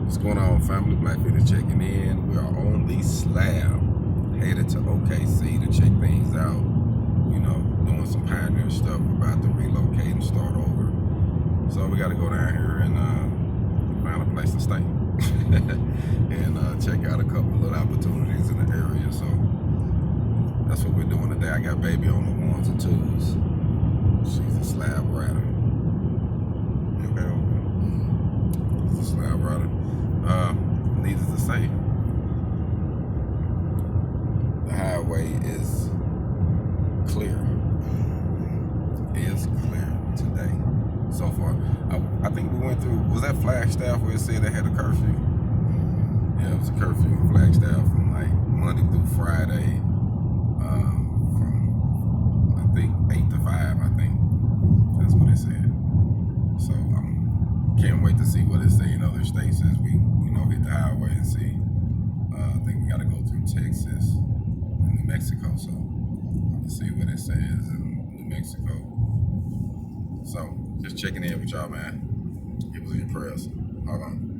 What's going on, family? Blackfeet is checking in. We are on the slab, headed to OKC to check things out. You know, doing some pioneer stuff, about to relocate and start over. So we got to go down here and find a place to stay and check out a couple of opportunities in the area. So that's what we're doing today. I got baby on the ones and twos. She's a slab rider. Okay. She's a slab rider. Needless to say, the highway is clear. Is clear today. So far, I think we went through. Was that Flagstaff where it said they had a curfew? Yeah, it was a curfew in Flagstaff from like Monday through Friday, from I think 8 to 5. I think that's what it said. So can't wait to see what it say in other states as we hit the highway and see. I think we got to go through Texas and New Mexico. So let's see what it says in New Mexico. So just checking in with y'all, man. Give us your prayers. Hold on.